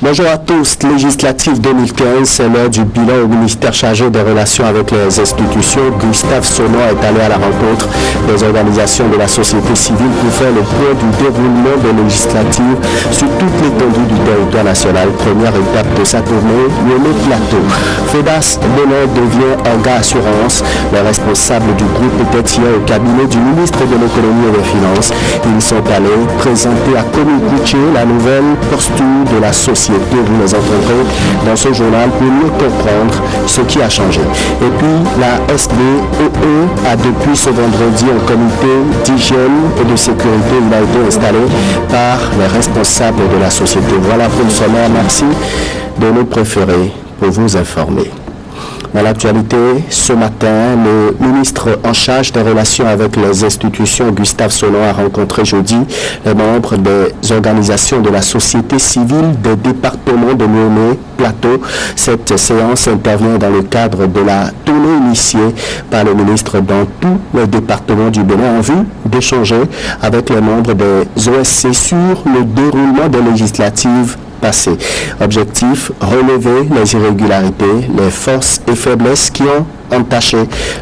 Bonjour à tous. Législative 2015, c'est l'heure du bilan au ministère chargé des relations avec les institutions. Gustave Sonor est allé à la rencontre des organisations de la société civile pour faire le point du déroulement des législatives sur toute l'étendue du territoire national. Première étape de sa tournée, le plateau. Fedas Bonheur devient un gars assurance. Les responsables du groupe étaient hier au cabinet du ministre de l'économie et des finances. Ils sont allés présenter à Komi Kouché la nouvelle posture de la société. Vous les entendrez dans ce journal pour mieux comprendre ce qui a changé. Et puis la SDEE a depuis ce vendredi un comité d'hygiène et de sécurité. Il a été installé par les responsables de la société. Voilà pour le sommaire. Merci de nous préférer pour vous informer. Dans l'actualité, ce matin, le ministre en charge des relations avec les institutions, Gustave Sonor, a rencontré jeudi les membres des organisations de la société civile des départements de Niamey Plateau. Cette séance intervient dans le cadre de la tournée initiée par le ministre dans tous les départements du Bénin en vue d'échanger avec les membres des OSC sur le déroulement des législatives passé. Objectif, relever les irrégularités, les forces et faiblesses qui ont entaché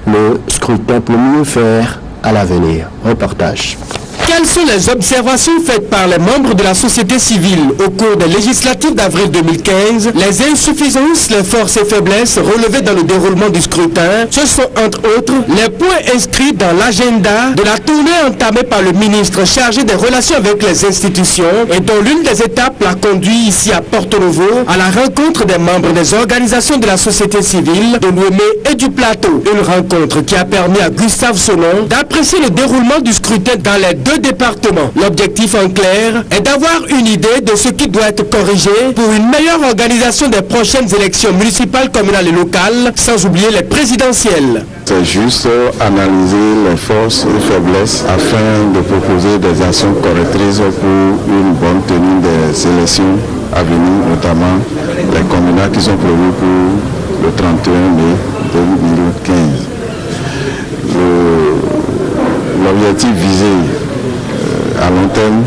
le scrutin pour mieux faire à l'avenir. Reportage. Quelles sont les observations faites par les membres de la société civile au cours des législatives d'avril 2015? Les insuffisances, les forces et faiblesses relevées dans le déroulement du scrutin, ce sont entre autres les points inscrits dans l'agenda de la tournée entamée par le ministre chargé des relations avec les institutions et dont l'une des étapes l'a conduit ici à Porto Novo à la rencontre des membres des organisations de la société civile de Niamey et du Plateau. Une rencontre qui a permis à Gustave Sonor d'apprécier le déroulement du scrutin dans les deux départements. L'objectif en clair est d'avoir une idée de ce qui doit être corrigé pour une meilleure organisation des prochaines élections municipales, communales et locales, sans oublier les présidentielles. C'est juste analyser les forces et faiblesses afin de proposer des actions correctrices pour une bonne tenue des élections à venir, notamment les communales qui sont prévues pour le 31 mai 2015. L'objectif visé à long terme,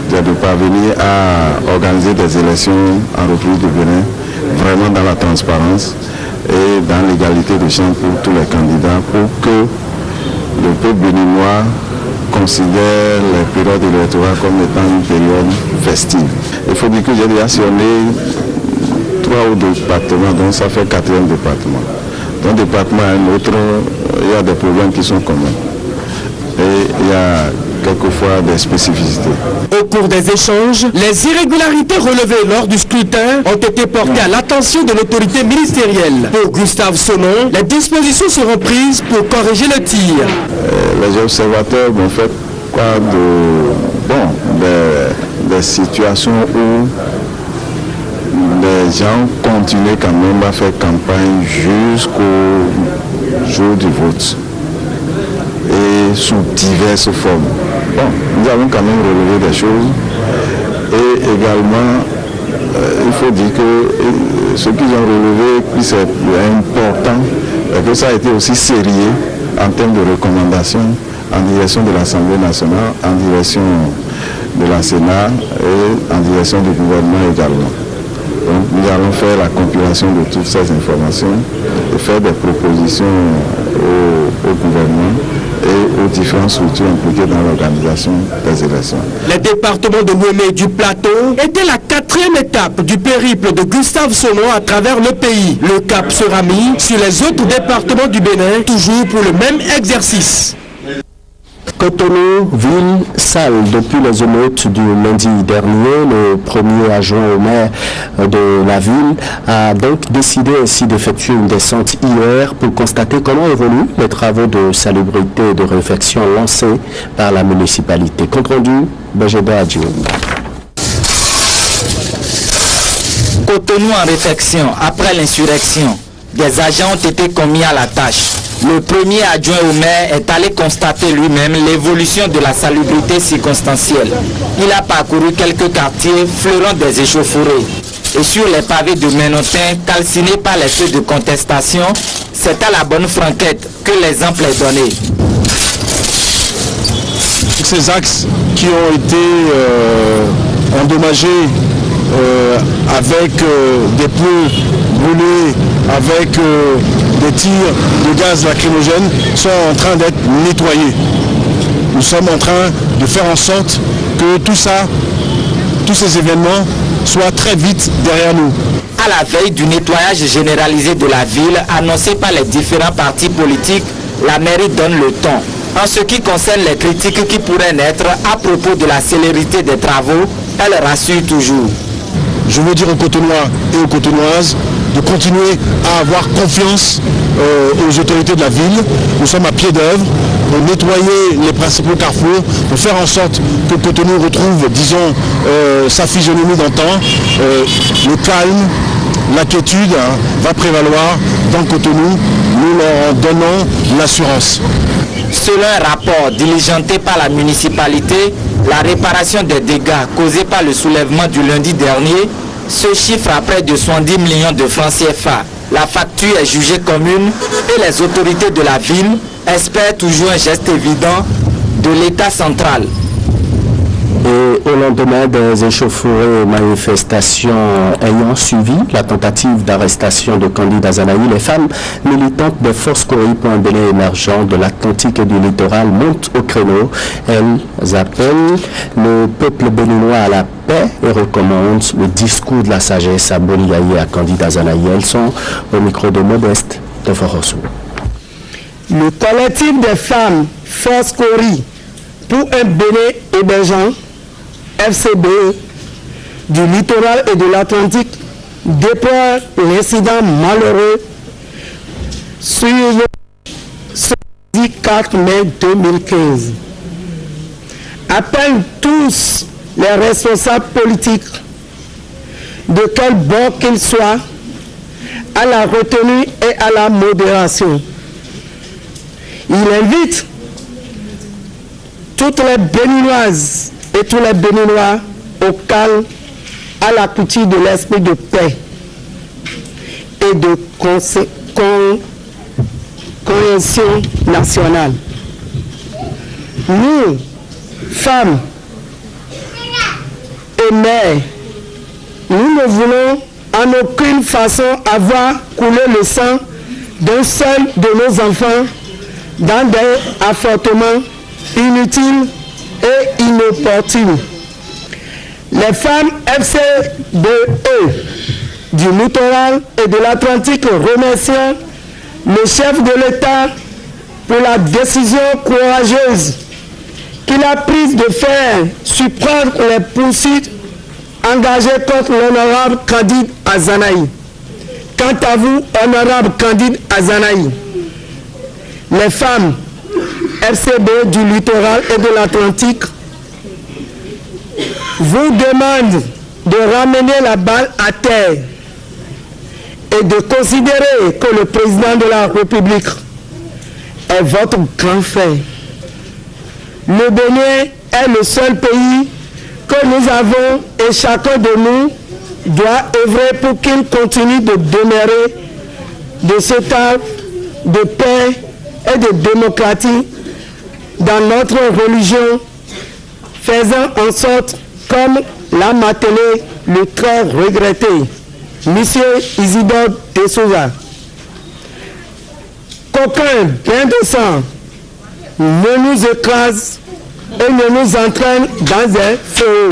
c'est de parvenir à organiser des élections en République du Bénin, vraiment dans la transparence et dans l'égalité de chance pour tous les candidats, pour que le peuple béninois considère les périodes électorales comme étant une période festive. Il faut dire que j'ai déjà sillonné 3 ou 2 départements, donc ça fait 4e département. D'un département à un autre, il y a des problèmes qui sont communs. Et il y a quelquefois des spécificités. Au cours des échanges, les irrégularités relevées lors du scrutin ont été portées à l'attention de l'autorité ministérielle. Pour Gustave Sonor, les dispositions seront prises pour corriger le tir. Les observateurs m'ont fait part des situations où les gens continuaient quand même à faire campagne jusqu'au jour du vote. Et sous diverses formes. Nous avons quand même relevé des choses et également il faut dire que ce qu'ils ont relevé, puis c'est important, que ça a été aussi sérieux en termes de recommandations en direction de l'Assemblée nationale, en direction de la Sénat et en direction du gouvernement également. Donc nous allons faire la compilation de toutes ces informations et faire des propositions au gouvernement et aux différentes structures impliquées dans l'organisation des élections. Les départements de Niamey et du Plateau étaient la 4e étape du périple de Gustave Sonor à travers le pays. Le cap sera mis sur les autres départements du Bénin, toujours pour le même exercice. Cotonou, ville sale depuis les émeutes du lundi dernier. Le premier adjoint au maire de la ville a donc décidé ainsi d'effectuer une descente hier pour constater comment évoluent les travaux de salubrité et de réfection lancés par la municipalité. Compte rendu, Bejeda Adjou. Cotonou en réflexion après l'insurrection. Des agents ont été commis à la tâche. Le premier adjoint au maire est allé constater lui-même l'évolution de la salubrité circonstancielle. Il a parcouru quelques quartiers fleurant des échauffourées. Et sur les pavés de Ménotin calcinés par les feux de contestation, c'est à la bonne franquette que l'exemple est donné. Ces axes qui ont été endommagés avec des pneus brûlés, avec des tirs de gaz lacrymogène, sont en train d'être nettoyés. Nous sommes en train de faire en sorte que tout ça, tous ces événements soient très vite derrière nous. À la veille du nettoyage généralisé de la ville annoncé par les différents partis politiques, la mairie donne le ton. En ce qui concerne les critiques qui pourraient naître à propos de la célérité des travaux, elle rassure toujours. Je veux dire aux Cotonois et aux Cotonoises de continuer à avoir confiance aux autorités de la ville. Nous sommes à pied d'œuvre pour nettoyer les principaux carrefours, pour faire en sorte que Cotonou retrouve, disons, sa physionomie d'antan. Le calme, la quiétude va prévaloir dans Cotonou. Nous leur donnons l'assurance. Selon un rapport diligenté par la municipalité, la réparation des dégâts causés par le soulèvement du lundi dernier se chiffre à près de 70 millions de francs CFA. La facture est jugée commune et les autorités de la ville espèrent toujours un geste évident de l'État central. Et au lendemain des échauffourées et manifestations ayant suivi la tentative d'arrestation de Candide Azanaï, les femmes militantes des forces Cori pour un Bénin émergent de l'Atlantique et du littoral montent au créneau. Elles appellent le peuple béninois à la paix et recommandent le discours de la sagesse à Bonigaï et à Candide Azanaï. Elles sont au micro de Modeste de Forosso. Le collectif des femmes Force Cori pour un Bénin émergent, FCBE, du littoral et de l'Atlantique déplore l'incident malheureux sur le 4 mai 2015. Appelle tous les responsables politiques, de quel bord qu'ils soient, à la retenue et à la modération. Il invite toutes les Béninoises et tous les Béninois au calme, à la couture de l'esprit de paix et de cohésion nationale. Nous, femmes et mères, nous ne voulons en aucune façon avoir coulé le sang d'un seul de nos enfants dans des affrontements inutiles et inopportunes. Les femmes FCBE du littoral et de l'Atlantique remercient le chef de l'État pour la décision courageuse qu'il a prise de faire suspendre les poursuites engagées contre l'honorable Candide Azanaï. Quant à vous, honorable Candide Azanaï, les femmes FCB du littoral et de l'Atlantique vous demandent de ramener la balle à terre et de considérer que le président de la République est votre grand frère. Le Bénin est le seul pays que nous avons et chacun de nous doit œuvrer pour qu'il continue de demeurer de ce temps de paix et de démocratie dans notre religion, faisant en sorte, comme l'a martelé le très regretté Monsieur Isidore de Souza, qu'aucun grain de sang ne nous écrase et ne nous entraîne dans un feu.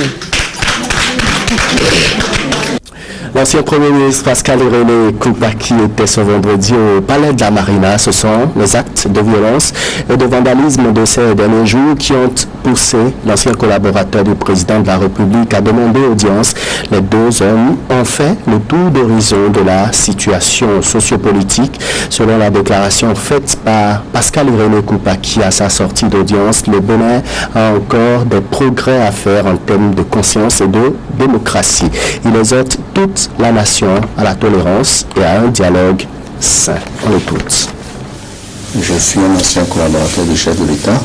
L'ancien Premier ministre Pascal René Koupaki était ce vendredi au Palais de la Marina. Ce sont les actes de violence et de vandalisme de ces derniers jours qui ont poussé l'ancien collaborateur du président de la République à demander audience. Les deux hommes ont fait le tour d'horizon de la situation sociopolitique. Selon la déclaration faite par Pascal René Koupaki à sa sortie d'audience, le Bénin a encore des progrès à faire en termes de conscience et de démocratie. Il exhorte toute la nation à la tolérance et à un dialogue sain. On écoute. Je suis un ancien collaborateur du chef de l'État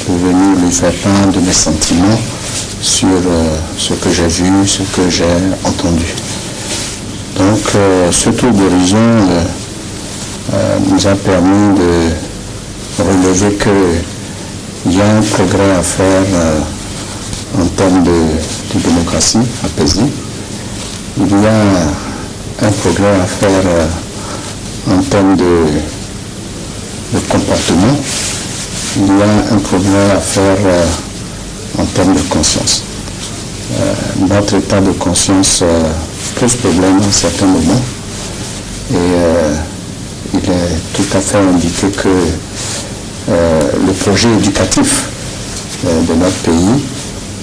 pour venir lui faire part de mes sentiments sur ce que j'ai vu, ce que j'ai entendu. Donc ce tour d'horizon nous a permis de relever qu'il y a un progrès à faire en termes de démocratie apaisée. Il y a un progrès à faire en termes de comportement. Il y a un progrès à faire en termes de conscience. Notre état de conscience pose problème à certains moments et il est tout à fait indiqué que le projet éducatif de notre pays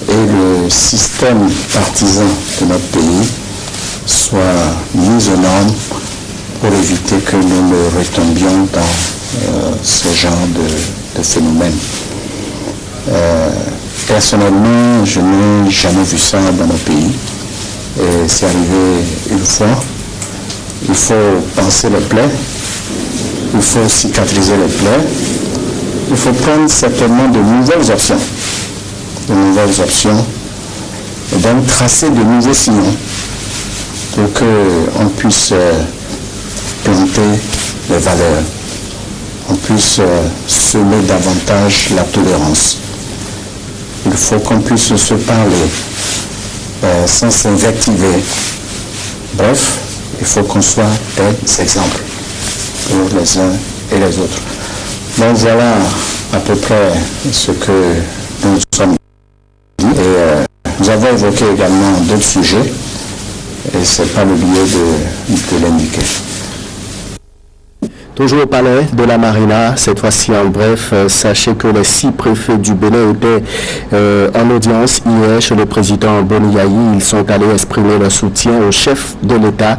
et le système partisan de notre pays soient mis aux normes pour éviter que nous ne retombions dans ce genre de phénomène. Personnellement, je n'ai jamais vu ça dans nos pays. Et c'est arrivé une fois. Il faut panser les plaies, il faut cicatriser les plaies, il faut prendre certainement de nouvelles options. Et donc tracer de nouveaux sillons pour qu'on puisse planter les valeurs, on puisse semer davantage la tolérance. Il faut qu'on puisse se parler sans s'invectiver. Bref, il faut qu'on soit des exemples pour les uns et les autres. Donc voilà à peu près ce que nous sommes dit. Et nous avons évoqué également d'autres sujets et ce n'est pas l'oublier de l'indiquer. Toujours au palais de la Marina, cette fois-ci en bref, sachez que les 6 préfets du Bénin étaient en audience hier chez le président Boni Yayi. Ils sont allés exprimer leur soutien au chef de l'État.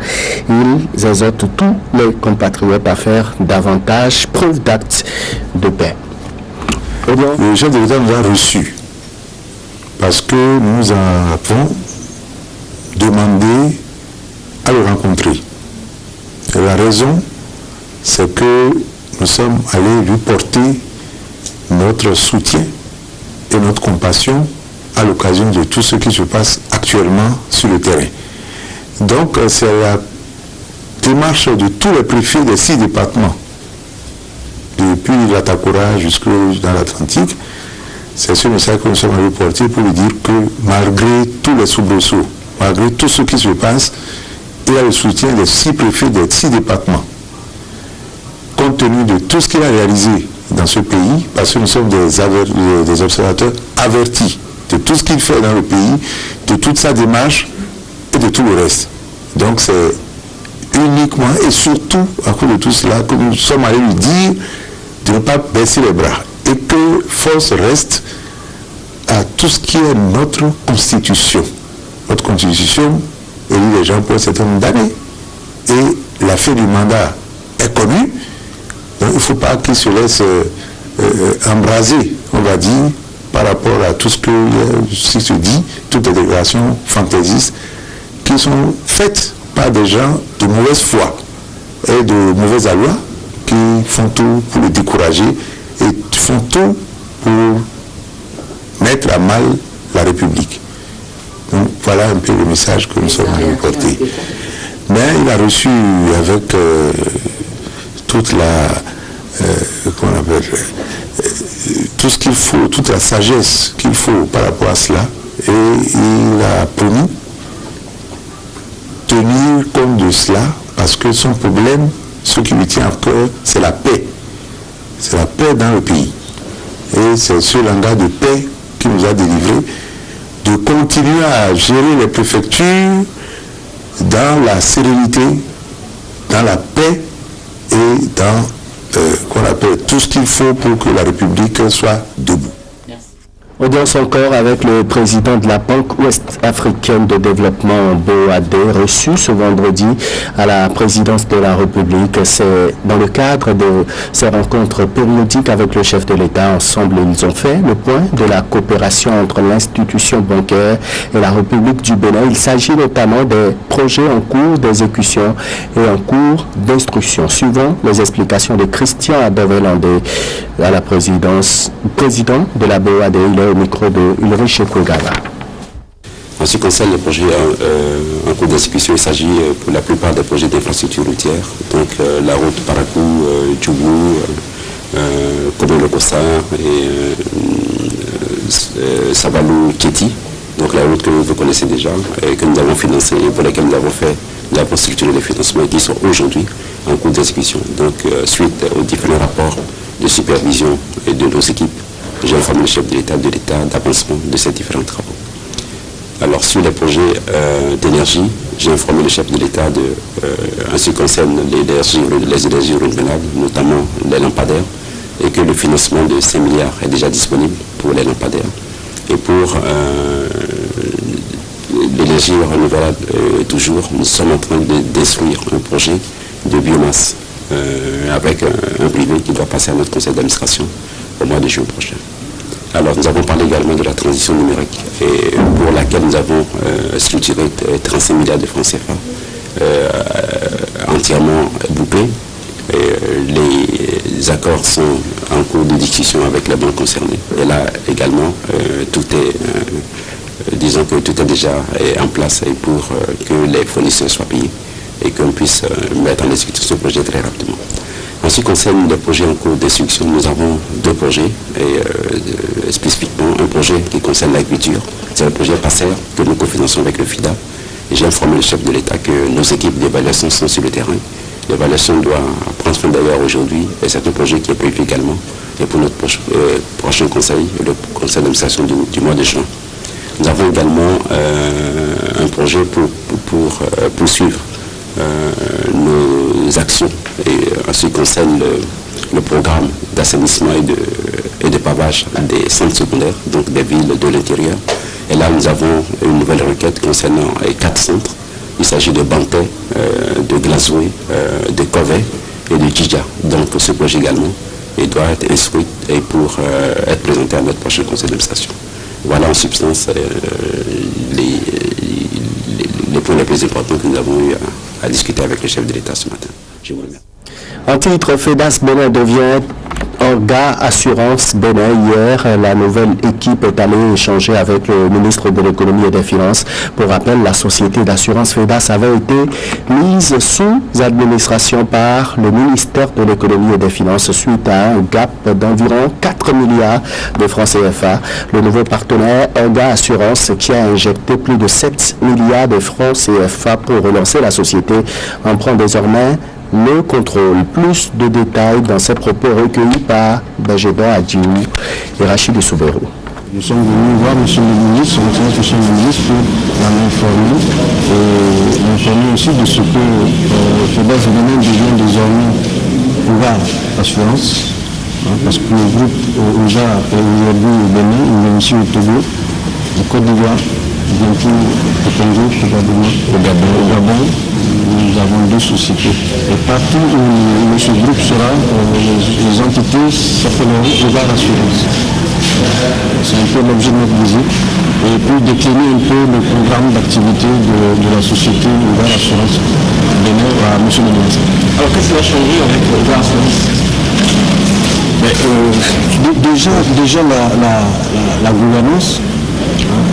Ils exhortent tous les compatriotes à faire davantage preuve d'actes de paix. Le chef de l'État nous a reçus parce que nous avons demandé à le rencontrer. Et la raison, c'est que nous sommes allés lui porter notre soutien et notre compassion à l'occasion de tout ce qui se passe actuellement sur le terrain. Donc, c'est la démarche de tous les préfets des 6 départements, depuis l'Atakura jusque dans l'Atlantique. C'est ce message que nous sommes allés porter pour lui dire que malgré tous les soubresauts, malgré tout ce qui se passe, il y a le soutien des 6 préfets des 6 départements. Compte tenu de tout ce qu'il a réalisé dans ce pays, parce que nous sommes des observateurs avertis de tout ce qu'il fait dans le pays, de toute sa démarche et de tout le reste. Donc c'est uniquement et surtout à cause de tout cela que nous sommes allés lui dire de ne pas baisser les bras et que force reste à tout ce qui est notre constitution. Notre constitution élit les gens pour un certain nombre d'années et la fin du mandat est connue. Donc il ne faut pas qu'ils se laissent embraser, on va dire, par rapport à tout ce qui se dit, toutes les déclarations fantaisistes qui sont faites par des gens de mauvaise foi et de mauvaise alloi qui font tout pour le décourager et font tout pour mettre à mal la République. Donc voilà un peu le message que nous sommes allés porter. Mais il a reçu avec toute la tout ce qu'il faut, toute la sagesse qu'il faut par rapport à cela, et il a promis tenir compte de cela parce que son problème, ce qui lui tient à cœur, c'est la paix. C'est la paix dans le pays. Et c'est ce langage de paix qui nous a délivré de continuer à gérer les préfectures dans la sérénité, dans la paix et dans qu'on appelle tout ce qu'il faut pour que la République soit debout. Audience encore avec le président de la Banque ouest-africaine de développement, BOAD, reçu ce vendredi à la présidence de la République. C'est dans le cadre de ces rencontres périodiques avec le chef de l'État. Ensemble, ils ont fait le point de la coopération entre l'institution bancaire et la République du Bénin. Il s'agit notamment des projets en cours d'exécution et en cours d'instruction. Suivant les explications de Christian Adovelandé à la présidence, président de la BOAD, il est au micro de Ulrich Kogava. En ce qui concerne les projets en cours d'exécution, il s'agit pour la plupart des projets d'infrastructure routière, donc la route Parakou, Djougou, Kobo-le-Kossar et Savalou-Kéti, donc la route que vous connaissez déjà, et que nous avons financée et pour laquelle nous avons structuré les financements qui sont aujourd'hui en cours d'exécution. Donc, suite aux différents rapports de supervision et de nos équipes, j'ai informé le chef de l'État d'avancement de ces différents travaux. Alors, sur les projets d'énergie, j'ai informé le chef de l'État en ce qui concerne les énergies renouvelables, notamment les lampadaires, et que le financement de 5 milliards est déjà disponible pour les lampadaires. Et pour l'énergie renouvelable, toujours, nous sommes en train d'instruire un projet de biomasse avec un privé qui doit passer à notre conseil d'administration au mois de juin prochain. Alors, nous avons parlé également de la transition numérique, et pour laquelle nous avons structuré 35 milliards de francs CFA entièrement bouclés. Les accords sont en cours de discussion avec les banques concernées. Et là également, tout est déjà en place pour que les fournisseurs soient payés et qu'on puisse mettre en exécution ce projet très rapidement. En ce qui concerne les projets en cours d'instruction, nous avons 2 projets, et spécifiquement un projet qui concerne l'agriculture. C'est le projet PASSER que nous cofinançons avec le FIDA. Et j'ai informé le chef de l'État que nos équipes d'évaluation sont sur le terrain. L'évaluation doit prendre fin d'ailleurs aujourd'hui, et c'est un projet qui est prévu également et pour notre prochain conseil, le conseil d'administration du mois de juin. Nous avons également un projet pour poursuivre nos actions et en ce qui concerne le programme d'assainissement et de pavage des centres secondaires, donc des villes de l'intérieur. Et là, nous avons une nouvelle requête concernant 4 centres. Il s'agit de Banté, de Glazoué, de Covey et de Djidja. Donc ce projet également doit être instruit et pour être présenté à notre prochain conseil d'administration. Voilà en substance les points les plus importants que nous avons eu à discuter avec le chef de l'État ce matin. Je vous remercie. En titre, FEDAS Bénin devient Orga Assurance Bénin. Hier, la nouvelle équipe est allée échanger avec le ministre de l'économie et des finances. Pour rappel, la société d'assurance FEDAS avait été mise sous administration par le ministère de l'économie et des finances suite à un gap d'environ 4 milliards de francs CFA. Le nouveau partenaire Orga Assurance, qui a injecté plus de 7 milliards de francs CFA pour relancer la société, en prend désormais le contrôle. Plus de détails dans ces propos recueillis par Bajeba Adjiou et Rachid Soubero. Nous sommes venus voir M. le ministre, pour l'informer et l'informer aussi de ce que FEDAS Bénin devient désormais Orga Assurance, parce que le groupe OJA est aujourd'hui au Bénin, il est aussi au Togo, au Côte d'Ivoire, bientôt au Congo, probablement au Gabon. Nous avons 2 sociétés. Et partout où ce groupe sera, les entités s'appelleront Orga Assurance. C'est un peu l'objet de notre visite. Et puis décliner un peu le programme d'activité de la société Orga Assurance Bénin à M. le ministre. Alors qu'est-ce qui va changer avec Orga Assurance? Déjà la gouvernance.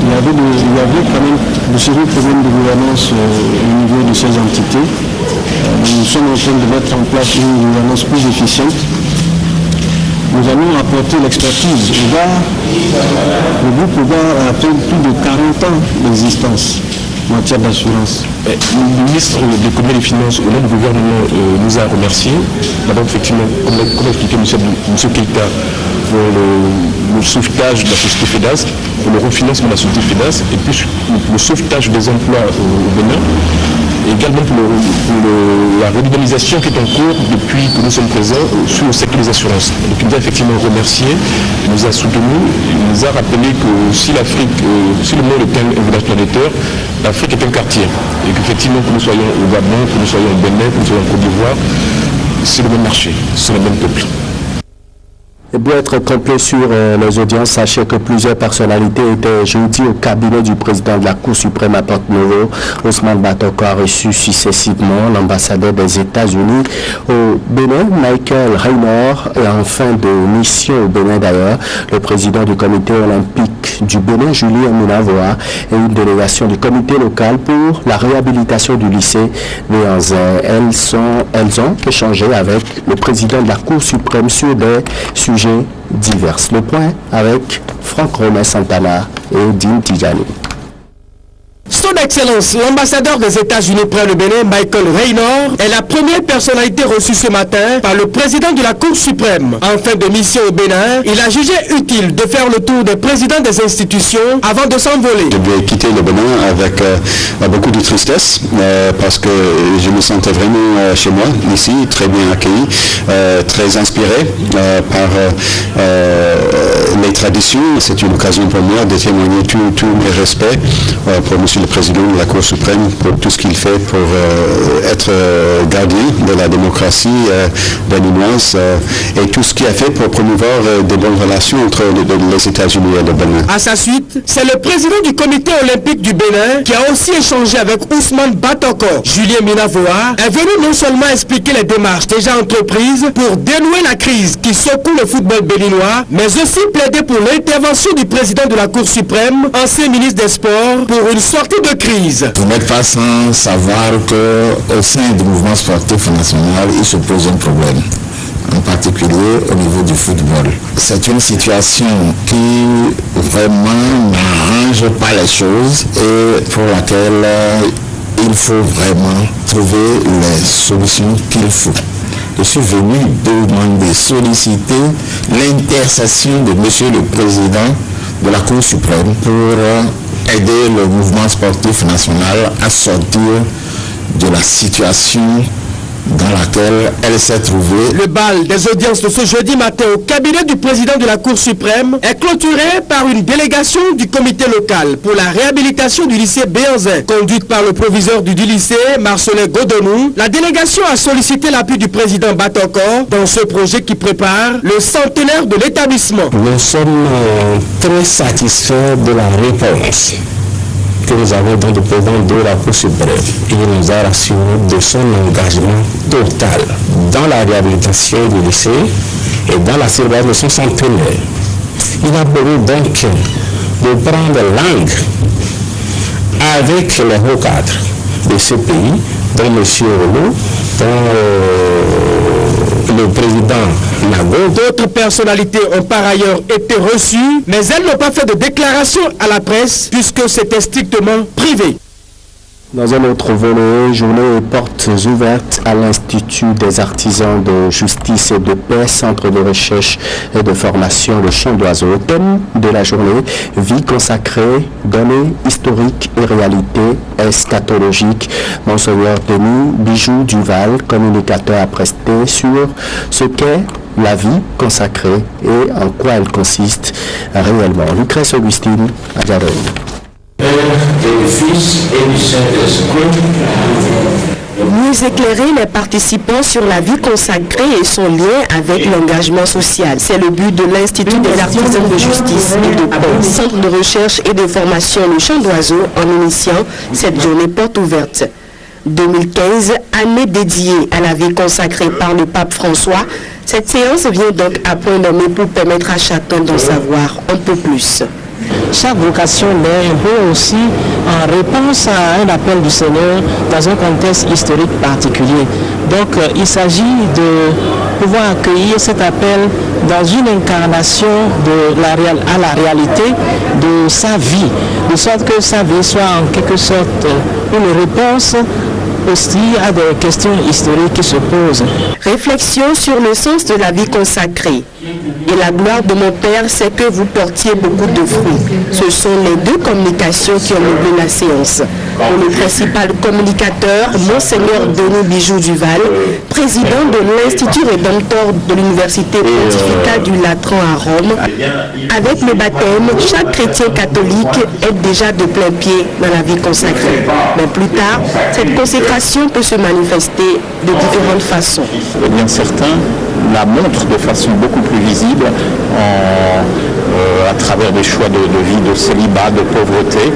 Il y avait quand même de sérieux problèmes de gouvernance au niveau de ces entités. Nous sommes en train de mettre en place une gouvernance plus efficiente. Nous allons apporter l'expertise. Le groupe Orga a plus de 40 ans d'existence en matière d'assurance. Le ministre de l'économie et des finances, au nom du gouvernement, nous a remerciés. D'abord, effectivement, comme expliqué M. Keïta, pour le sauvetage de la société FEDAS, pour le refinancement de la société FEDAS, et puis le sauvetage des emplois au Bénin, et également pour la redynamisation qui est en cours depuis que nous sommes présents sur le secteur des assurances. Donc il nous a effectivement remercié, il nous a soutenus, il nous a rappelé que si l'Afrique, si le monde est un village planétaire, l'Afrique est un quartier. Et qu'effectivement, que nous soyons au Gabon, que nous soyons au Bénin, que nous soyons en Côte d'Ivoire, c'est le même marché, c'est le même peuple. Et pour être complet sur les audiences, sachez que plusieurs personnalités étaient jeudi au cabinet du président de la Cour suprême à Porto-Novo. Ousmane Batoko a reçu successivement l'ambassadeur des États-Unis au Bénin, Michael Raynor, et en fin de mission au Bénin d'ailleurs, le président du comité olympique du Bénin, Julien Mounavoa, et une délégation du comité local pour la réhabilitation du lycée Néanzin. Elles ont échangé avec le président de la Cour suprême sur des sujets sujets divers. Le point avec Franck Romain Santana et Dean Tijani. Son Excellence, l'ambassadeur des États-Unis près le Bénin, Michael Raynor, est la première personnalité reçue ce matin par le président de la Cour suprême. En fin de mission au Bénin, il a jugé utile de faire le tour des présidents des institutions avant de s'envoler. Je dois quitter le Bénin avec beaucoup de tristesse parce que je me sentais vraiment chez moi, ici, très bien accueilli, très inspiré par les traditions. C'est une occasion pour moi de témoigner tous mes respects pour M. le Président de la Cour suprême pour tout ce qu'il fait pour être gardien de la démocratie béninoise et tout ce qu'il a fait pour promouvoir de bonnes relations entre les États-Unis et le Bénin. À sa suite, c'est le président du comité olympique du Bénin qui a aussi échangé avec Ousmane Batoko. Julien Minavoa est venu non seulement expliquer les démarches déjà entreprises pour dénouer la crise qui secoue le football béninois, mais aussi plaider pour l'intervention du président de la Cour suprême, ancien ministre des Sports, pour une sortie de crise. Vous n'êtes pas sans savoir qu'au sein du mouvement sportif national, il se pose un problème, en particulier au niveau du football. C'est une situation qui vraiment n'arrange pas les choses et pour laquelle il faut vraiment trouver les solutions qu'il faut. Je suis venu demander, solliciter l'intercession de M. le Président de la Cour suprême pour aider le mouvement sportif national à sortir de la situation dans laquelle elle s'est trouvée. Le bal des audiences de ce jeudi matin au cabinet du président de la Cour suprême est clôturé par une délégation du comité local pour la réhabilitation du lycée Béanzin. Conduite par le proviseur du lycée, Marcelin Godonou, la délégation a sollicité l'appui du président Batoko dans ce projet qui prépare le centenaire de l'établissement. Nous sommes très satisfaits de la réponse que nous avons dans le président de la Cour suprême. Il nous a rassuré de son engagement total dans la réhabilitation du lycée et dans la célébration de son centenaire. Il a voulu donc de prendre langue avec les hauts cadres de ce pays, dont M. Olo, dont le président Nago. D'autres personnalités ont par ailleurs été reçues, mais elles n'ont pas fait de déclaration à la presse puisque c'était strictement privé. Dans un autre volet, journée et portes ouvertes à l'Institut des artisans de justice et de paix, centre de recherche et de formation Le Chant d'Oiseau. Thème de la journée, vie consacrée, données historiques et réalités eschatologiques. Monseigneur Denis Bijou Duval, communicateur, a presté sur ce qu'est la vie consacrée et en quoi elle consiste réellement. Lucrèce Augustine, à Diadone. Père et du Fils et du Saint-Esprit. Mieux éclairer les participants sur la vie consacrée et son lien avec l'engagement social. C'est le but de l'Institut des artisans de justice et de paix, centre de recherche et de formation Le Chant d'Oiseau, en initiant cette journée porte ouverte. 2015, année dédiée à la vie consacrée par le pape François, cette séance vient donc à point nommé pour permettre à chacun d'en savoir un peu plus. Chaque vocation naît un peu aussi en réponse à un appel du Seigneur dans un contexte historique particulier. Donc il s'agit de pouvoir accueillir cet appel dans une incarnation à la réalité de sa vie, de sorte que sa vie soit en quelque sorte une réponse aussi à des questions historiques qui se posent. Réflexion sur le sens de la vie consacrée. Et la gloire de mon Père, c'est que vous portiez beaucoup de fruits. Ce sont les deux communications qui ont mené la séance. Pour le principal communicateur, Monseigneur Denis Bijou Duval, président de l'Institut Rédempteur de l'Université pontificale du Latran à Rome, avec le baptême, chaque chrétien catholique est déjà de plein pied dans la vie consacrée. Mais plus tard, cette consécration peut se manifester de différentes façons. Eh bien, certains la montrent de façon beaucoup plus visible à travers des choix de vie, de célibat, de pauvreté,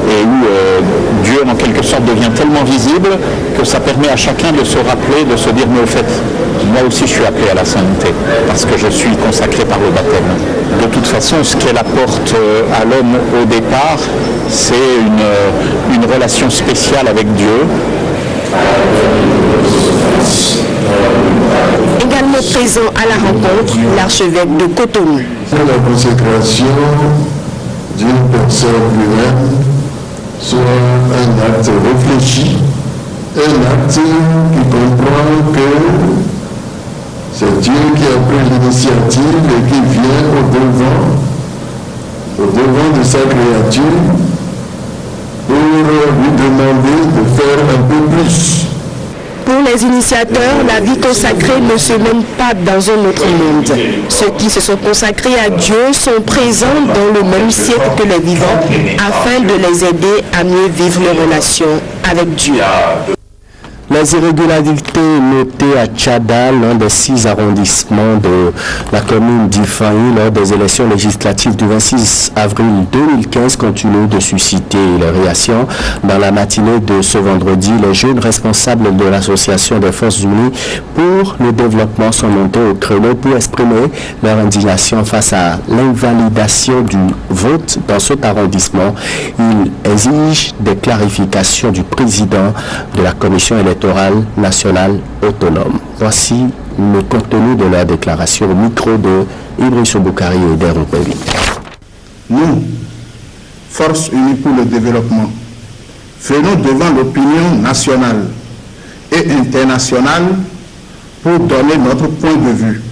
et où Dieu en quelque sorte devient tellement visible que ça permet à chacun de se rappeler, de se dire mais au fait, moi aussi je suis appelé à la sainteté parce que je suis consacré par le baptême. De toute façon, ce qu'elle apporte à l'homme au départ, c'est une relation spéciale avec Dieu. Également toujours présent à la rencontre, l'archevêque de Cotonou. La consécration d'une personne humaine soit un acte réfléchi, un acte qui comprend que c'est Dieu qui a pris l'initiative et qui vient au devant de sa créature pour lui demander de faire un peu plus. Pour les initiateurs, la vie consacrée ne se mène pas dans un autre monde. Ceux qui se sont consacrés à Dieu sont présents dans le même siècle que les vivants afin de les aider à mieux vivre leur relation avec Dieu. Les irrégularités notées à Tchada, l'un des 6 arrondissements de la commune d'Ifaï lors des élections législatives du 26 avril 2015 continuent de susciter les réactions. Dans la matinée de ce vendredi, les jeunes responsables de l'association des Forces Unies pour le développement sont montés au créneau pour exprimer leur indignation face à l'invalidation du vote dans cet arrondissement. Ils exigent des clarifications du président de la commission électorale nationale autonome. Voici le contenu de la déclaration au micro de Idriss Boukari et d'Aaron Pelli. Nous, Force Unie pour le développement, venons devant l'opinion nationale et internationale pour donner notre point de vue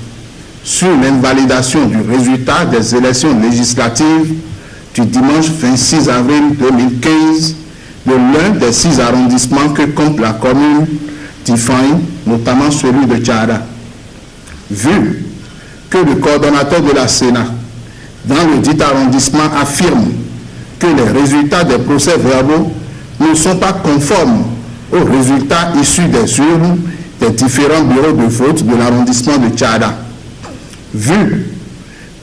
sur l'invalidation du résultat des élections législatives du dimanche 26 avril 2015 de l'un des 6 arrondissements que compte la commune d'Ifaï, notamment celui de Tchada. Vu que le coordonnateur de la Sénat dans le dit arrondissement affirme que les résultats des procès-verbaux ne sont pas conformes aux résultats issus des urnes des différents bureaux de vote de l'arrondissement de Tchada. Vu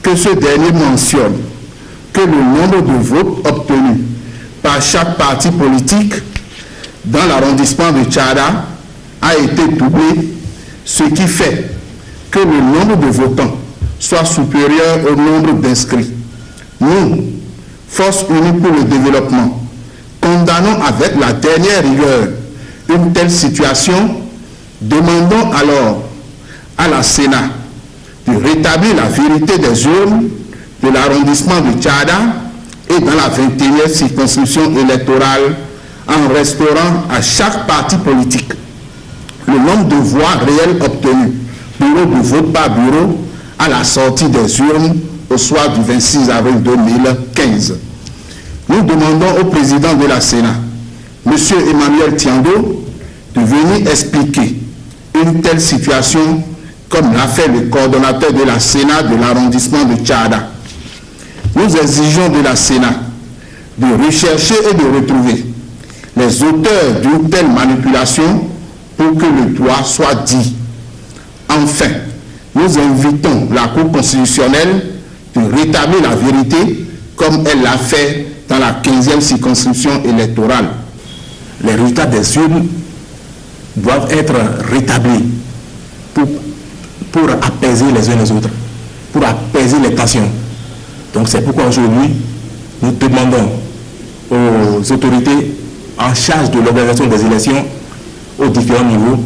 que ce dernier mentionne que le nombre de votes obtenus par chaque parti politique dans l'arrondissement de Tchada a été doublé, ce qui fait que le nombre de votants soit supérieur au nombre d'inscrits. Nous, Force Unie pour le développement, condamnons avec la dernière rigueur une telle situation. Demandons alors à la Sénat de rétablir la vérité des urnes de l'arrondissement de Tchada et dans la 21e circonscription électorale en restaurant à chaque parti politique le nombre de voix réelles obtenues, bureau de vote par bureau, à la sortie des urnes au soir du 26 avril 2015. Nous demandons au président de la Sénat, M. Emmanuel Tiando, de venir expliquer une telle situation comme l'a fait le coordonnateur de la Sénat de l'arrondissement de Tchada. Nous exigeons de la Sénat de rechercher et de retrouver les auteurs d'une telle manipulation pour que le droit soit dit. Enfin, nous invitons la Cour constitutionnelle de rétablir la vérité comme elle l'a fait dans la 15e circonscription électorale. Les résultats des urnes doivent être rétablis pour apaiser les uns les autres, pour apaiser les tensions. Donc c'est pourquoi aujourd'hui, nous demandons aux autorités en charge de l'organisation des élections aux différents niveaux,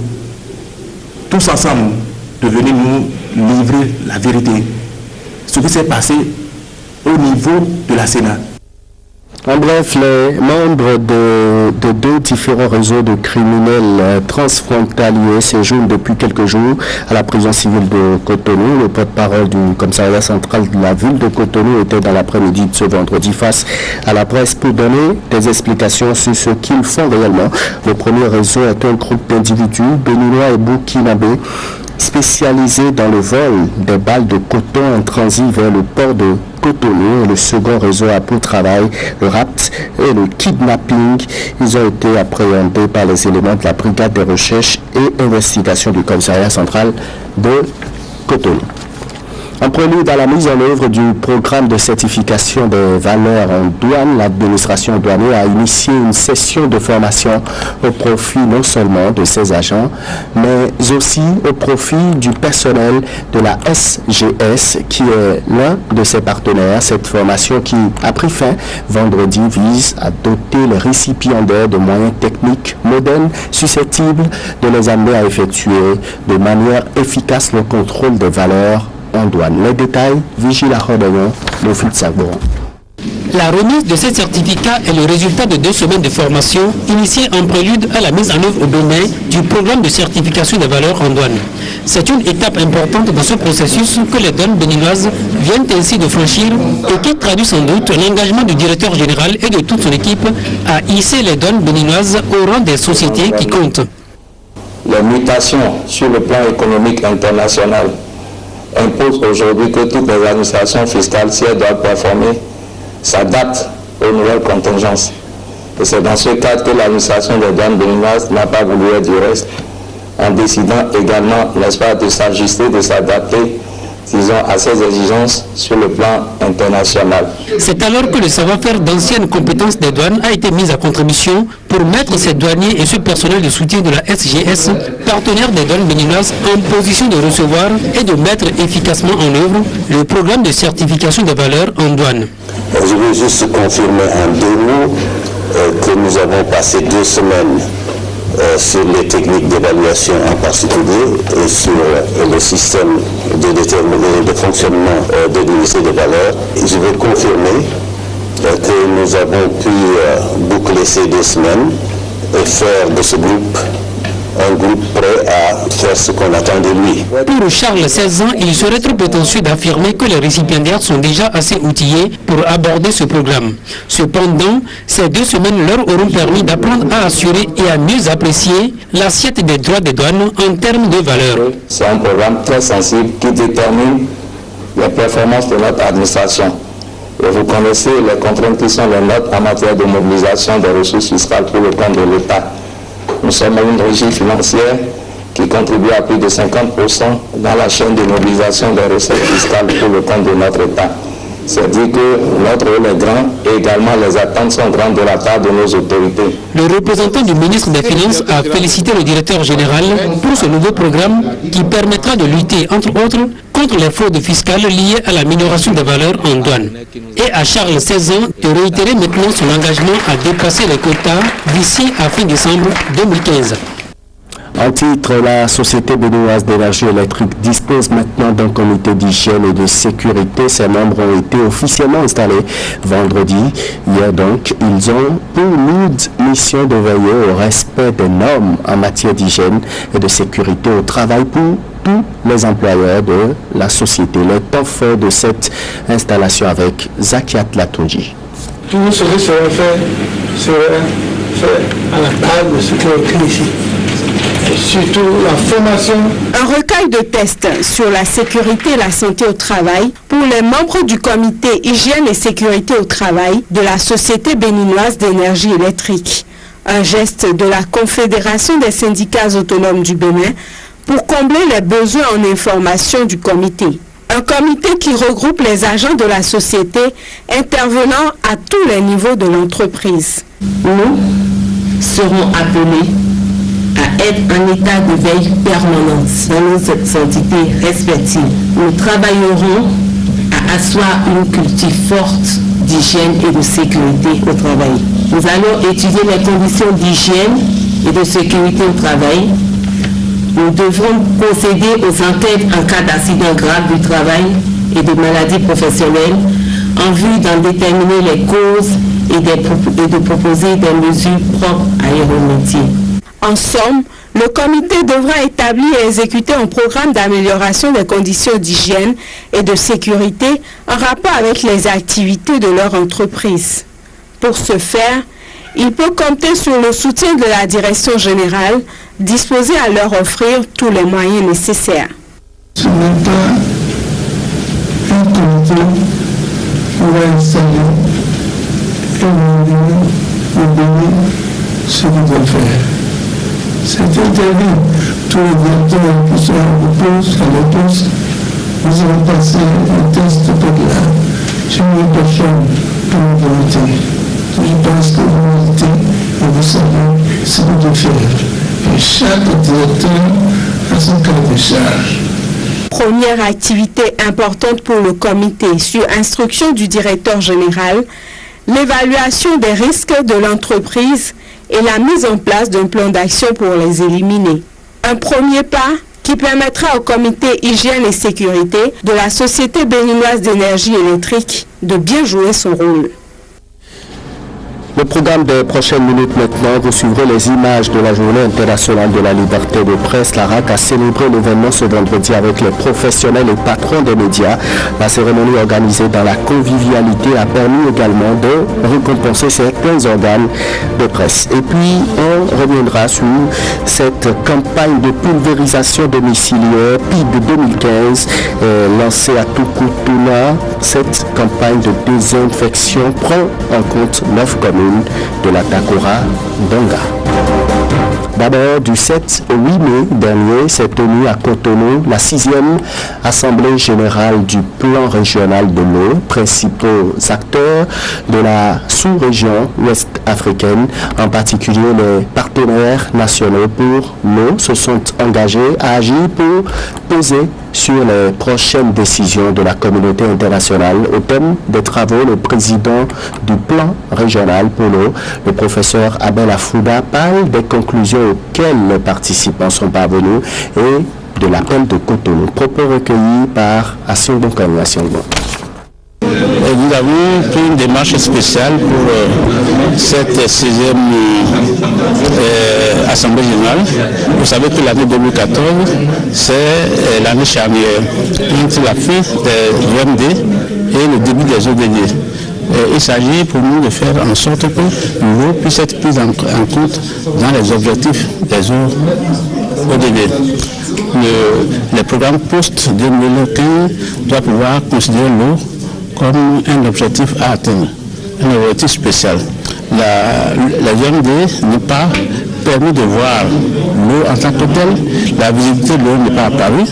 tous ensemble, de venir nous livrer la vérité. Ce qui s'est passé au niveau de la Sénat. En bref, les membres de 2 différents réseaux de criminels transfrontaliers séjournent depuis quelques jours à la prison civile de Cotonou. Le porte-parole du commissariat central de la ville de Cotonou était dans l'après-midi de ce vendredi face à la presse pour donner des explications sur ce qu'ils font réellement. Le premier réseau est un groupe d'individus béninois et burkinabés spécialisé dans le vol des balles de coton en transit vers le port de Cotonou. Le second réseau a pour travail le rapt et le kidnapping. Ils ont été appréhendés par les éléments de la brigade de recherche et investigation du commissariat central de Cotonou. En prélude à la mise en œuvre du programme de certification des valeurs en douane, l'administration douanière a initié une session de formation au profit non seulement de ses agents, mais aussi au profit du personnel de la SGS, qui est l'un de ses partenaires. Cette formation qui a pris fin vendredi vise à doter les récipiendaires de moyens techniques modernes susceptibles de les amener à effectuer de manière efficace le contrôle des valeurs en douane. Les détails, Vigile à Rodéon, Mofit Sagbo. La remise de ces certificats est le résultat de 2 semaines de formation initiées en prélude à la mise en œuvre au Bénin du programme de certification des valeurs en douane. C'est une étape importante dans ce processus que les douanes béninoises viennent ainsi de franchir et qui traduit sans doute l'engagement du directeur général et de toute son équipe à hisser les douanes béninoises au rang des sociétés qui comptent. Les mutations sur le plan économique international impose aujourd'hui que toutes les administrations fiscales, si elles doivent performer, s'adaptent aux nouvelles contingences. Et c'est dans ce cadre que l'administration des douanes béninoises n'a pas voulu être du reste, en décidant également, n'est-ce pas, de s'ajuster, de s'adapter, disons, à ces exigences sur le plan international. C'est alors que le savoir-faire d'anciennes compétences des douanes a été mis à contribution pour mettre ces douaniers et ce personnel de soutien de la SGS, partenaire des douanes béninoises, en position de recevoir et de mettre efficacement en œuvre le programme de certification des valeurs en douane. Je veux juste confirmer en 2 mots que nous avons passé 2 semaines sur les techniques d'évaluation en particulier et sur le système de fonctionnement de l'unité de valeur. Je veux confirmer que nous avons pu boucler ces 2 semaines et faire de ce groupe un groupe prêt à faire ce qu'on attend de lui. Pour Charles, 16 ans, il serait trop prétentieux d'affirmer que les récipiendaires sont déjà assez outillés pour aborder ce programme. Cependant, ces 2 semaines leur auront permis d'apprendre à assurer et à mieux apprécier l'assiette des droits des douanes en termes de valeur. C'est un programme très sensible qui détermine les performances de notre administration. Et vous connaissez les contraintes qui sont les nôtres en matière de mobilisation des ressources fiscales pour le compte de l'État. Nous sommes une régie financière qui contribue à plus de 50% dans la chaîne de mobilisation des recettes fiscales pour le compte de notre État. C'est-à-dire que notre rôle est grand et également les attentes sont grandes de la part de nos autorités. Le représentant du ministre des Finances a félicité le directeur général pour ce nouveau programme qui permettra de lutter, entre autres, contre les fraudes fiscales liées à la minoration des valeurs en douane. Et à Charles, 16 ans, de réitérer maintenant son engagement à dépasser les quotas d'ici à fin décembre 2015. En titre, la Société béninoise d'énergie électrique dispose maintenant d'un comité d'hygiène et de sécurité. Ses membres ont été officiellement installés vendredi. Hier donc, ils ont pour lourde mission de veiller au respect des normes en matière d'hygiène et de sécurité au travail pour tous les employeurs de la société. Le temps fort de cette installation avec Zakiat Latonji. Tout ce qui serait fait à la table de sécurité ici. Surtout la formation. Un recueil de tests sur la sécurité et la santé au travail pour les membres du comité hygiène et sécurité au travail de la Société béninoise d'énergie électrique. Un geste de la Confédération des syndicats autonomes du Bénin pour combler les besoins en information du comité. Un comité qui regroupe les agents de la société intervenant à tous les niveaux de l'entreprise. Nous serons appelés à être en état de veille permanente dans nos entités respectives. Nous travaillerons à asseoir une culture forte d'hygiène et de sécurité au travail. Nous allons étudier les conditions d'hygiène et de sécurité au travail. Nous devrons procéder aux enquêtes en cas d'accident grave du travail et de maladies professionnelles en vue d'en déterminer les causes et de proposer des mesures propres à y remédier. En somme, le comité devra établir et exécuter un programme d'amélioration des conditions d'hygiène et de sécurité en rapport avec les activités de leur entreprise. Pour ce faire, il peut compter sur le soutien de la direction générale, disposée à leur offrir tous les moyens nécessaires. Ce n'est pas un comité qui va installer et nous donner ce qu'ils doivent faire. C'est interdit. Tous les directeurs qui sont en poste, à leur poste, nous avons passé un test PDA sur une personne pour l'humanité. Je pense que l'humanité, vous savez ce que de faire. Et chaque directeur a son cas de charge. Première activité importante pour le comité, sur instruction du directeur général, l'évaluation des risques de l'entreprise et la mise en place d'un plan d'action pour les éliminer. Un premier pas qui permettra au comité hygiène et sécurité de la Société béninoise d'énergie électrique de bien jouer son rôle. Le programme des prochaines minutes maintenant, vous suivrez les images de la Journée internationale de la liberté de presse. La RAC a célébré l'événement ce vendredi avec les professionnels et patrons des médias. La cérémonie organisée dans la convivialité a permis également de récompenser certains organes de presse. Et puis, on reviendra sur cette campagne de pulvérisation domiciliaire PIB 2015 lancée à Tukutuna. Cette campagne de désinfection prend en compte 9 communes de la Takora Donga. D'abord, du 7 au 8 mai dernier, s'est tenue à Cotonou la 6e Assemblée générale du plan régional de l'eau. Principaux acteurs de la sous-région ouest africaine, en particulier les partenaires nationaux pour l'eau, se sont engagés à agir pour peser sur les prochaines décisions de la communauté internationale. Au thème des travaux, le président du plan régional pour l'eau, le professeur Abel Afouda, parle des conclusions auxquelles les participants sont parvenus et de l'appel de Cotonou. Propos recueillis par Assion Bonkani. Nous avons pris une démarche spéciale pour cette 6e Assemblée générale. Vous savez que l'année 2014, c'est l'année charnière entre la fin des VMD et le début des ODD. Il s'agit pour nous de faire en sorte que l'eau puisse être prise en compte dans les objectifs des ODD. Le programme post-2015 doit pouvoir considérer l'eau comme un objectif à atteindre, un objectif spécial. La VMD n'est pas permis de voir l'eau en tant que telle. La visibilité de l'eau n'est pas apparue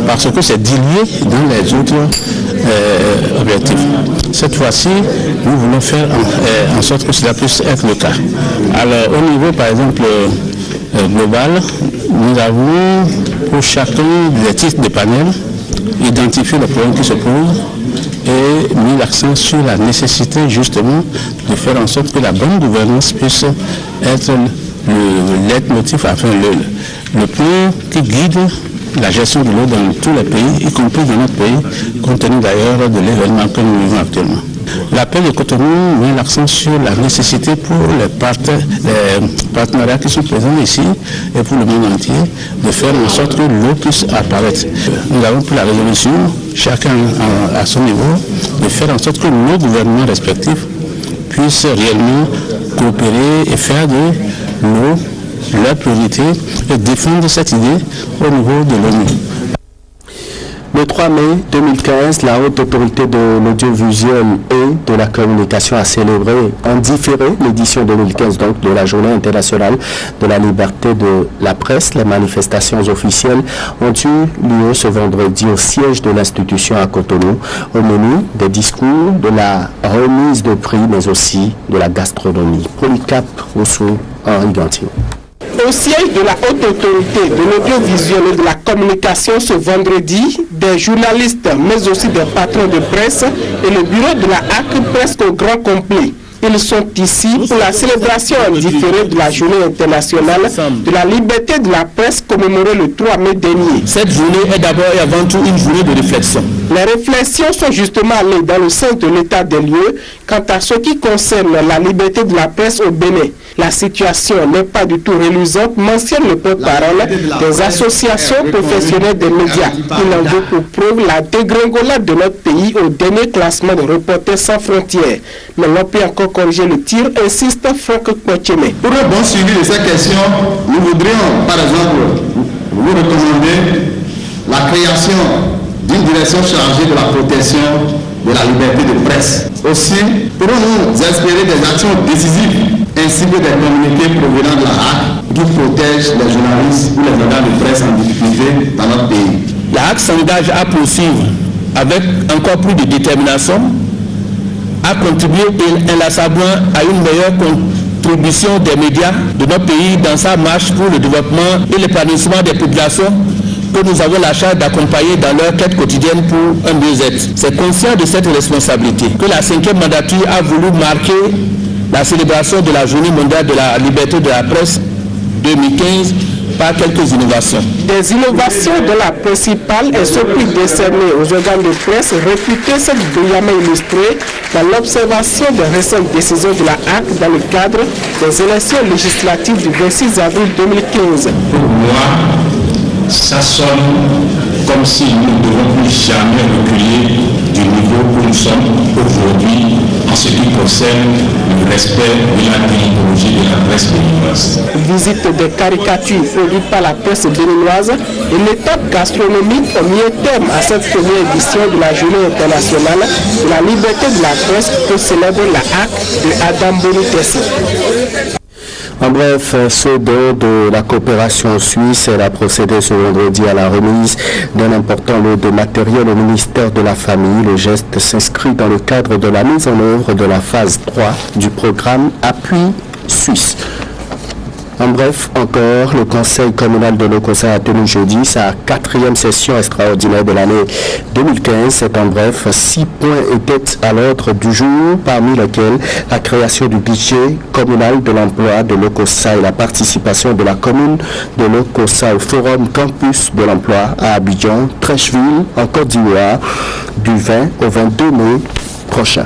parce que c'est dilué dans les autres objectifs. Cette fois-ci, nous voulons faire en sorte que cela puisse être le cas. Alors, au niveau, par exemple, global, nous avons pour chacun des titres de panel identifié les problèmes qui se posent et mis l'accent sur la nécessité justement de faire en sorte que la bonne gouvernance puisse être le leitmotiv, enfin le point qui guide la gestion de l'eau dans tous les pays, y compris dans notre pays, compte tenu d'ailleurs de l'événement que nous vivons actuellement. L'appel de Cotonou met l'accent sur la nécessité pour les partenariats qui sont présents ici et pour le monde entier de faire en sorte que l'eau puisse apparaître. Nous avons pris la résolution, chacun à son niveau, de faire en sorte que nos gouvernements respectifs puissent réellement coopérer et faire de l'eau leur priorité et défendre cette idée au niveau de l'ONU. Le 3 mai 2015, la Haute Autorité de l'Audiovisuel et de la Communication a célébré en différé l'édition 2015 donc, de la Journée internationale de la liberté de la presse. Les manifestations officielles ont eu lieu ce vendredi au siège de l'institution à Cotonou. Au menu, des discours, de la remise de prix, mais aussi de la gastronomie. Polycap Oussou, Henri Gantier. Au siège de la Haute Autorité de l'Audiovisuel et de la Communication ce vendredi, des journalistes, mais aussi des patrons de presse et le bureau de la HAC presque au grand complet. Ils sont ici pour la célébration différée de la Journée internationale de la liberté de la presse commémorée le 3 mai dernier. Cette journée est d'abord et avant tout une journée de réflexion. Les réflexions sont justement allées dans le sens de l'état des lieux quant à ce qui concerne la liberté de la presse au Bénin. La situation n'est pas du tout reluisante, mentionne le porte-parole des associations professionnelles des médias. Il en veut pour preuve la dégringolade de notre pays au dernier classement de Reporters sans frontières. Mais l'on peut encore corriger le tir, insiste Franck Poitiemé. Pour le bon suivi de ces questions, nous voudrions par exemple vous recommander la création d'une direction chargée de la protection de la liberté de presse. Aussi, pourrons-nous inspirer des actions décisives ainsi que des communiqués provenant de la HAC qui protègent les journalistes ou les organes de presse en difficulté dans notre pays. La HAC s'engage à poursuivre avec encore plus de détermination, à contribuer inlassablement à une meilleure contribution des médias de notre pays dans sa marche pour le développement et l'épanouissement des populations que nous avons la charge d'accompagner dans leur quête quotidienne pour un mieux-être. C'est conscient de cette responsabilité que la 5e mandature a voulu marquer la célébration de la Journée mondiale de la liberté de la presse 2015 par quelques innovations. Des innovations dont la principale est ce prix décerné aux organes de presse réputés, celle brillamment illustrée dans l'observation des récentes décisions de la HAC dans le cadre des élections législatives du 26 avril 2015. Pour moi, ça sonne comme si nous ne devons plus jamais reculer du niveau où nous sommes aujourd'hui en ce qui concerne le respect de la déontologie de la presse béninoise. Visite des caricatures produites par la presse béninoise et l'étape gastronomique au milieu terme à cette première édition de la Journée internationale de la liberté de la presse que célèbre la HAC de Adam Bonitessi. En bref, ce don de la coopération suisse, elle a procédé ce vendredi à la remise d'un important lot de matériel au ministère de la Famille. Le geste s'inscrit dans le cadre de la mise en œuvre de la phase 3 du programme Appui Suisse. En bref, encore, le Conseil communal de l'Okossa a tenu jeudi sa 4e session extraordinaire de l'année 2015. C'est en bref, 6 points étaient à l'ordre du jour, parmi lesquels la création du budget communal de l'emploi de l'Okossa et la participation de la commune de l'Okossa au Forum Campus de l'emploi à Abidjan, Trècheville, en Côte d'Ivoire, du 20 au 22 mai prochain.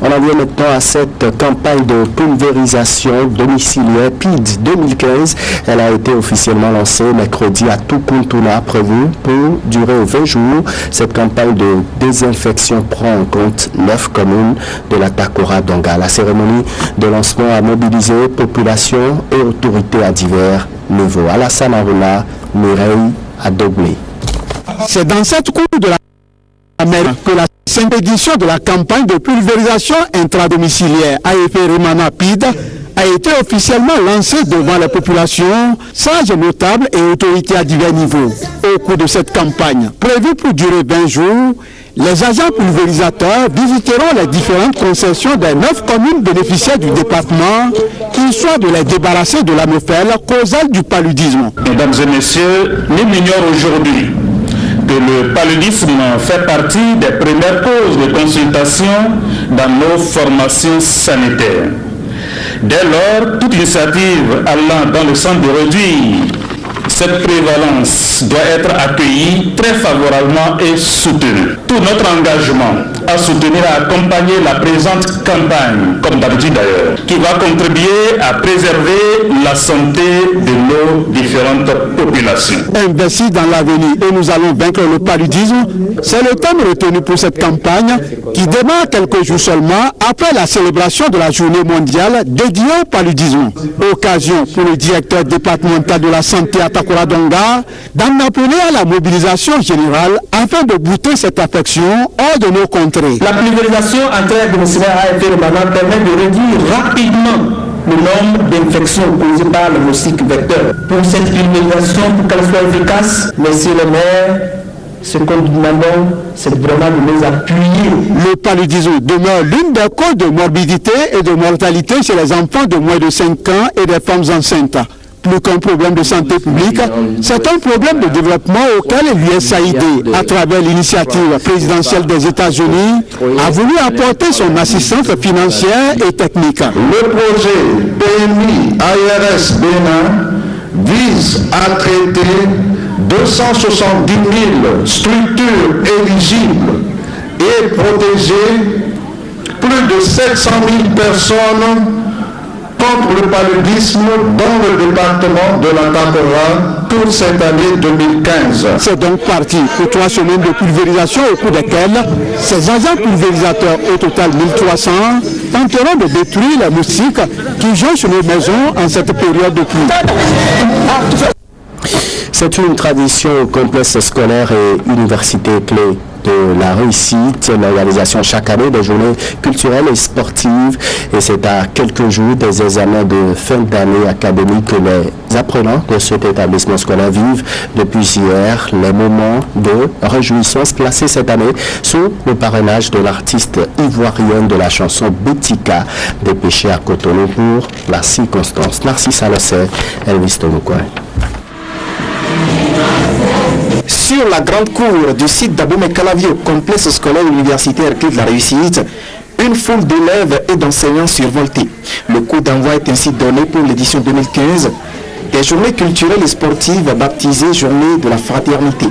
On en vient maintenant à cette campagne de pulvérisation domiciliaire PID 2015. Elle a été officiellement lancée mercredi à Tukuntuna, prévue pour durer 20 jours. Cette campagne de désinfection prend en compte 9 communes de la Takora Donga. La cérémonie de lancement a mobilisé population et autorités à divers niveaux. Alassane Aruna, Mireille Adoblé. C'est dans cette cour de la que la 5e édition de la campagne de pulvérisation intradomiciliaire AFP Remana PID a été officiellement lancée devant la population, sages notables et autorités à divers niveaux. Au cours de cette campagne, prévue pour durer 20 jours, les agents pulvérisateurs visiteront les différentes concessions des 9 communes bénéficiaires du département, qu'il soit de les débarrasser de la méfèle causale du paludisme. Mesdames et messieurs, nul n'ignore aujourd'hui que le paludisme fait partie des premières causes de consultation dans nos formations sanitaires. Dès lors, toute initiative allant dans le sens de réduire cette prévalence doit être accueillie très favorablement et soutenue. Tout notre engagement à soutenir et à accompagner la présente campagne, comme d'habitude d'ailleurs, qui va contribuer à préserver la santé de nos différentes populations. Investir dans l'avenir et nous allons vaincre le paludisme, c'est le thème retenu pour cette campagne qui démarre quelques jours seulement après la célébration de la journée mondiale dédiée au paludisme. Occasion pour le directeur départemental de la santé à Takora Donga d'en appeler à la mobilisation générale afin de bouter cette affection hors de nos contrées. La pulvérisation intradomiciliaire AFP Remana permet de réduire rapidement le nombre d'infections causées par le moustique vecteur. Pour cette pulvérisation, pour qu'elle soit efficace, messieurs les maires, ce que nous demandons, c'est vraiment de les appuyer. Le paludisme demeure l'une des causes de morbidité et de mortalité chez les enfants de moins de 5 ans et des femmes enceintes. Plus qu'un problème de santé publique, c'est un problème de développement auquel l'USAID, à travers l'initiative présidentielle des États-Unis, a voulu apporter son assistance financière et technique. Le projet PMI ARS Bénin vise à traiter 270 000 structures éligibles et protéger plus de 700 000 personnes contre le paludisme dans le département de la Takora pour cette année 2015. C'est donc parti pour 3 semaines de pulvérisation au cours desquelles ces agents pulvérisateurs, au total 1300, tenteront de détruire les moustiques qui jonchent sur nos maisons en cette période de pluie. C'est une tradition au complexe scolaire et université clé de la réussite, l'organisation chaque année des journées culturelles et sportives. Et c'est à quelques jours des examens de fin d'année académique que les apprenants de cet établissement scolaire vivent depuis hier les moments de réjouissance placés cette année sous le parrainage de l'artiste ivoirienne de la chanson Betika, dépêchée à Cotonou pour la circonstance. Narcisse Alossé, Elvis Tonoukoué. Sur la grande cour du site d'Abomey Calavier au complexe scolaire universitaire Clé de la Réussite, une foule d'élèves et d'enseignants survoltés. Le coup d'envoi est ainsi donné pour l'édition 2015 des journées culturelles et sportives baptisées Journée de la Fraternité.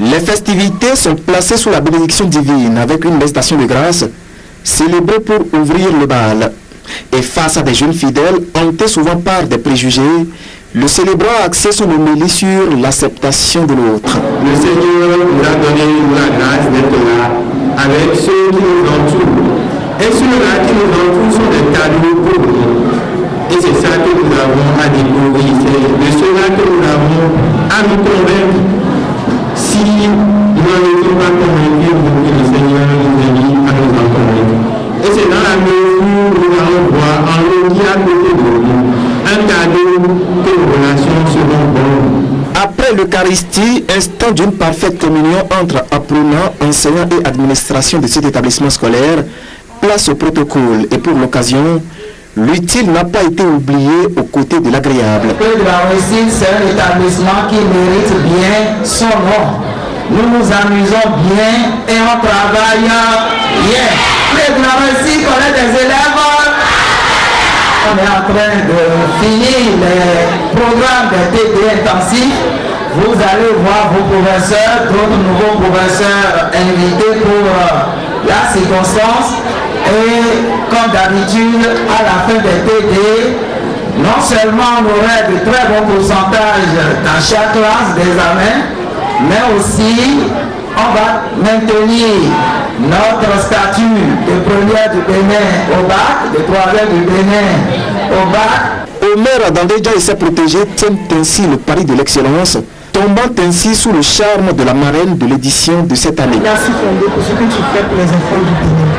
Les festivités sont placées sous la bénédiction divine avec une messe d'action de grâce célébrée pour ouvrir le bal. Et face à des jeunes fidèles hantés souvent par des préjugés, le célébrant a axé son homélie sur l'acceptation de l'autre. Le Seigneur nous a donné la grâce d'être là avec ceux qui nous entourent. Et ceux-là qui nous entourent sont des cadeaux pour nous. Et c'est ça que nous avons à découvrir. C'est de cela que nous avons à nous convaincre. Si nous n'en étions pas convaincus, le Seigneur nous invite à nous en convaincre. Et c'est dans la mesure où nous allons voir en l'eau qui a côté de nous un cadeau que nos relations seront bonnes. Après l'Eucharistie, instant d'une parfaite communion entre apprenants, enseignants et administration de cet établissement scolaire, place au protocole. Et pour l'occasion, l'utile n'a pas été oublié aux côtés de l'agréable. Le Clé de la Réussite, c'est un établissement qui mérite bien son nom. Nous nous amusons bien et on travaille bien. Clé de la Réussite, on est des élèves. On est en train de finir les programmes de TD intensifs. Vous allez voir vos professeurs, d'autres nouveaux professeurs invités pour la circonstance. Et comme d'habitude, à la fin des TD, non seulement on aurait de très bons pourcentages dans chaque classe d'examen, mais aussi on va maintenir notre statut de première du Bénin au bac, de troisième du Bénin au bac. Omer Adandéja et ses protégés tiennent ainsi le pari de l'excellence, tombant ainsi sous le charme de la marraine de l'édition de cette année. Merci Fondé pour ce que tu fais pour les enfants du Bénin.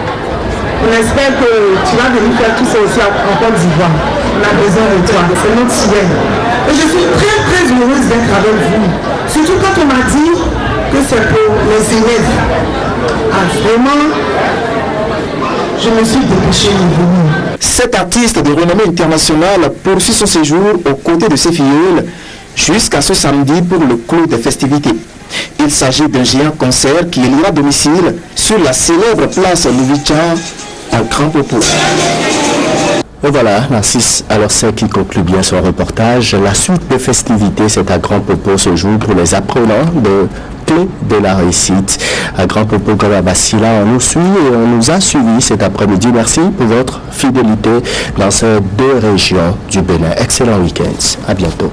On espère que tu vas venir faire tout ça aussi en Côte d'Ivoire. On a besoin de toi, c'est notre souhait. Et je suis très très heureuse d'être avec vous. Surtout quand on m'a dit que c'est pour les élèves. Ah, vraiment, je me suis dépêchée de venir. Cet artiste de renommée internationale poursuit son séjour aux côtés de ses filleuls jusqu'à ce samedi pour le clou des festivités. Il s'agit d'un géant concert qui élira domicile sur la célèbre place Louvicha à Grand Popo. Et voilà, Narcisse Alossé qui conclut bien son reportage. La suite des festivités, c'est à Grand Popo ce jour pour les apprenants de Clé de la Réussite. À Grand Popo, comme à Bassila, on nous suit et on nous a suivis cet après-midi. Merci pour votre fidélité dans ces deux régions du Bénin. Excellent week-end. À bientôt.